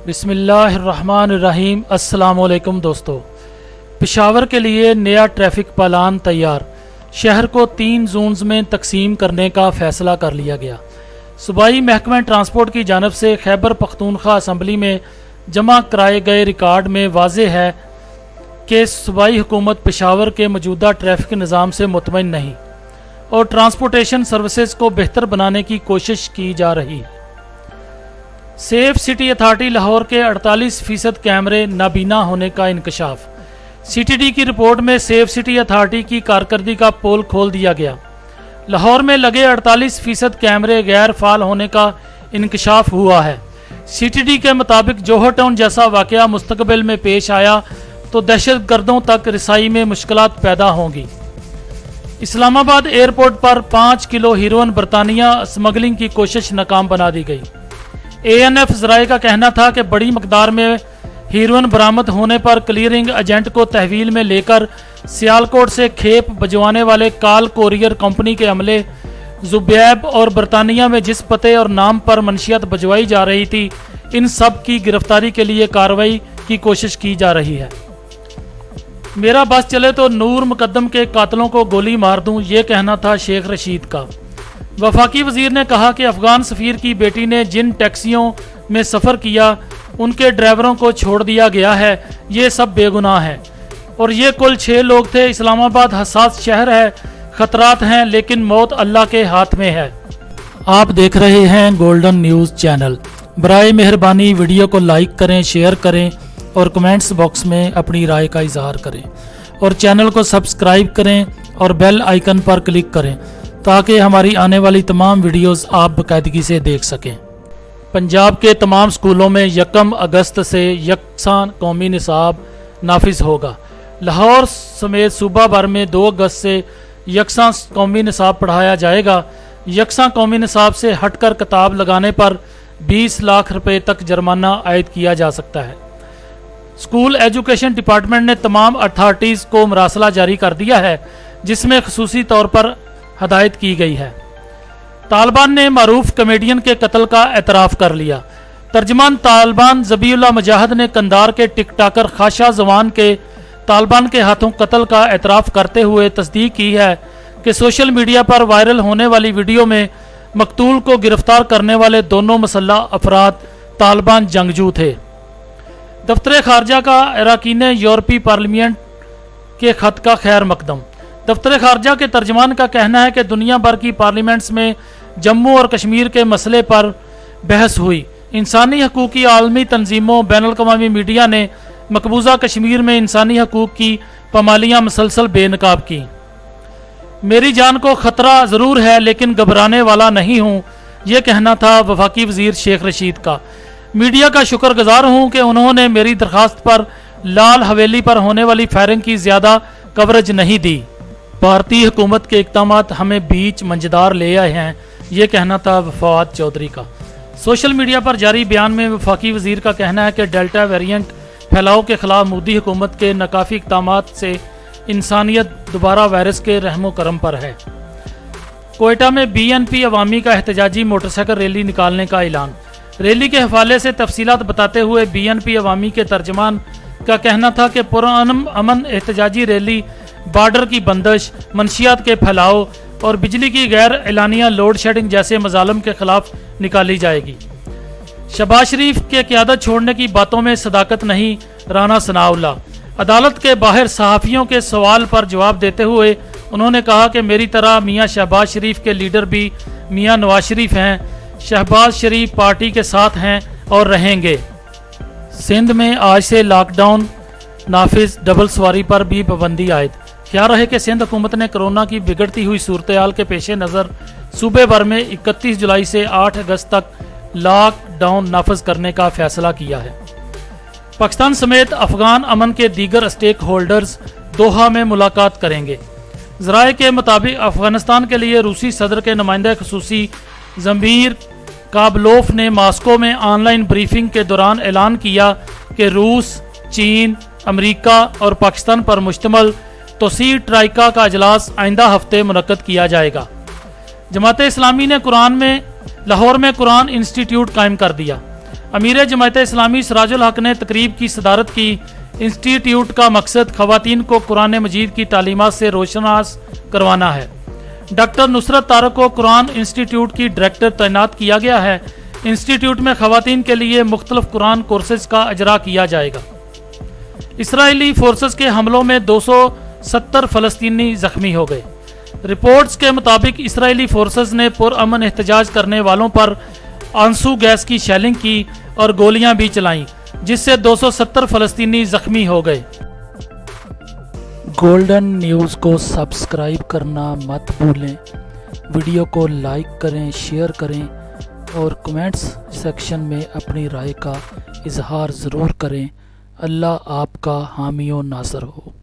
बिस्मिल्लाहिर्रहमानिर्रहीम। अस्सलाम वालेकुम दोस्तों, पेशावर के लिए नया ट्रैफिक प्लान तैयार। शहर को 3 जोन्स में तकसीम करने का फैसला कर लिया गया। सूबाई महकमा ट्रांसपोर्ट की जानब से खैबर पख्तूनख्वा असम्बली में जमा कराए गए रिकॉर्ड में वाज़ेह है कि सूबाई हुकूमत पेशावर के मौजूदा ट्रैफिक निज़ाम से मुतमईन नहीं और ट्रांसपोर्टेशन सर्विसेज को बेहतर बनाने की कोशिश की जा रही है। सेफ सिटी अथॉरिटी लाहौर के 48% कैमरे नाबीना होने का इंकशाफ। CTD की रिपोर्ट में सेफ सिटी अथॉरिटी की कारकर्दगी का पोल खोल दिया गया। लाहौर में लगे 48% कैमरे गैर फाल होने का इंकशाफ हुआ है। CTD के मुताबिक जोहर टाउन जैसा वाकया मुस्तकबिल में पेश आया तो दहशत गर्दों तक रिसाई में मुश्किलात पैदा होंगी। इस्लामाबाद एयरपोर्ट पर 5 किलो हीरोइन बरतानिया स्मगलिंग की कोशिश नाकाम बना दी गई। ANF ज़राए का कहना था कि बड़ी मकदार में हीरोइन बरामद होने पर क्लियरिंग एजेंट को तहवील में लेकर सियालकोट से खेप भिजवाने वाले काल कोरियर कंपनी के अमले जुबैब और बरतानिया में जिस पते और नाम पर मनशियत भिजवाई जा रही थी, इन सब की गिरफ्तारी के लिए कार्रवाई की कोशिश की जा रही है। मेरा बस चले तो नूर मुकद्दम के कातलों को गोली मार दूं, ये कहना था शेख रशीद का। वफाकी वजीर ने कहा कि अफगान सफ़ीर की बेटी ने जिन टैक्सियों में सफ़र किया उनके ड्राइवरों को छोड़ दिया गया है, ये सब बेगुनाह हैं और ये कुल 6 लोग थे। इस्लामाबाद हसास शहर है, खतरात हैं, लेकिन मौत अल्लाह के हाथ में है। आप देख रहे हैं गोल्डन न्यूज़ चैनल। बराए मेहरबानी वीडियो को लाइक करें, शेयर करें और कमेंट्स बॉक्स में अपनी राय का इजहार करें और चैनल को सब्सक्राइब करें और बेल आइकन पर क्लिक करें ताकि हमारी आने वाली तमाम वीडियोस आप बाकायदगी से देख सकें। पंजाब के तमाम स्कूलों में 1 अगस्त से यकसान कौमी निसाब नाफिज होगा। लाहौर समेत सूबा भर में 2 अगस्त से यकसान कौमी निसाब पढ़ाया जाएगा। यकसान कौमी निसाब से हटकर किताब लगाने पर 20 लाख रुपए तक जुर्माना आयद किया जा सकता है। स्कूल एजुकेशन डिपार्टमेंट ने तमाम अथॉरिटीज़ को मरासला जारी कर दिया है, जिसमें खसूसी तौर पर हदायत की गई है। तालिबान ने मारूफ कमेडियन के कत्ल का एतराफ़ कर लिया। तर्जमान तालिबान ज़बीउल्लाह मुजाहिद ने कंधार के टिकटॉकर खाशा जवान के तालिबान के हाथों कत्ल का एतराफ़ करते हुए तस्दीक की है कि सोशल मीडिया पर वायरल होने वाली वीडियो में मकतूल को गिरफ्तार करने वाले दोनों मुसल्लह अफराद तालिबान जंगजू थे। दफ्तर खारजा का अरकान यूरोपीय पार्लियामेंट के खत का खैर मकदम। दफ्तर खारजा के तर्जमान का कहना है कि दुनिया भर की पार्लियामेंट्स में जम्मू और कश्मीर के मसले पर बहस हुई। इंसानी हकूक़ की आलमी तंजीमों, बैनुल-अक़वामी मीडिया ने मकबूजा कश्मीर में इंसानी हकूक़ की पामालियाँ मुसलसल बेनकाब की। मेरी जान को ख़तरा ज़रूर है लेकिन घबराने वाला नहीं हूँ, ये कहना था वफाकी वज़ीर शेख रशीद का। मीडिया का शुक्रगुजार हूँ कि उन्होंने मेरी दरख्वास्त पर लाल हवेली पर होने वाली फायरिंग की ज़्यादा कवरेज नहीं दी। भारतीय हुकूमत के इक़दामात हमें बीच मंझदार ले आए हैं, ये कहना था वफाद चौधरी का। सोशल मीडिया पर जारी बयान में वफाकी वज़ीर का कहना है कि डेल्टा वेरिएंट फैलाव के खिलाफ मोदी हुकूमत के नाकाफी इक़दामात से इंसानियत दोबारा वायरस के रहमो करम पर है। कोयटा में BNP अवामी का एहतजाजी मोटरसाइकिल रैली निकालने का ऐलान। रैली के हवाले से तफसीलात बताते हुए BNP अवामी के तर्जमान का कहना था कि पुरअमन एहतजाजी रैली बॉर्डर की बंदिश, मनशियात के फैलाव और बिजली की गैर एलानिया लोड शेडिंग जैसे मजालम के खिलाफ निकाली जाएगी। शहबाज शरीफ के क़यादत छोड़ने की बातों में सदाकत नहीं, राना सनाउल्लाह। अदालत के बाहर सहाफ़ियों के सवाल पर जवाब देते हुए उन्होंने कहा कि मेरी तरह मियाँ शहबाज शरीफ के लीडर भी मियाँ नवाज शरीफ हैं। शहबाज शरीफ पार्टी के साथ हैं और रहेंगे। सिंध में आज से लॉकडाउन नाफिज, डबल सवारी पर भी पाबंदी आयद। क्या रहे कि सिंध हुकूमत ने कोरोना की बिगड़ती हुई सूरत-ए-हाल के पेश नज़र सूबे भर में 31 जुलाई से 8 अगस्त तक लॉकडाउन नाफिज करने का फैसला किया है। पाकिस्तान समेत अफगान अमन के दीगर स्टेक होल्डर्स दोहा में मुलाकात करेंगे। ज़राए के मुताबिक अफगानिस्तान के लिए रूसी सदर के नुमाइंदा खसूसी ज़मीर काबलोफ ने मॉस्को में ऑनलाइन ब्रीफिंग के दौरान ऐलान किया कि रूस, चीन, अमेरिका और पाकिस्तान पर मुश्तमल तोसी ट्राइका का अजलास आइंदा हफ्ते मुनक्कद किया जाएगा। जमात इस्लामी ने लाहौर में कुरान इंस्टीट्यूट कायम कर दिया। امیر جماعت اسلامی سراج الحق نے تقریب کی صدارت کی۔ انسٹیٹیوٹ کا مقصد خواتین کو قرآن مجید کی تعلیمات سے روشناس کروانا ہے۔ ڈاکٹر نصرت طارق کو قرآن انسٹیٹیوٹ کی ڈائریکٹر تعینات کیا گیا ہے۔ انسٹیٹیوٹ میں خواتین کے لیے مختلف قرآن کورسز کا اجرا کیا جائے گا۔ اسرائیلی فورسز کے حملوں میں 270 فلسطینی زخمی ہو گئے۔ رپورٹس کے مطابق اسرائیلی فورسز نے پرامن احتجاج کرنے والوں پر آنسو گیس کی شیلنگ کی اور گولیاں بھی چلائیں، جس سے 270 فلسطینی زخمی ہو گئے۔ گولڈن نیوز کو سبسکرائب کرنا مت بھولیں، ویڈیو کو لائک کریں، شیئر کریں اور کمنٹس سیکشن میں اپنی رائے کا اظہار ضرور کریں۔ اللہ آپ کا حامی و ناصر ہو۔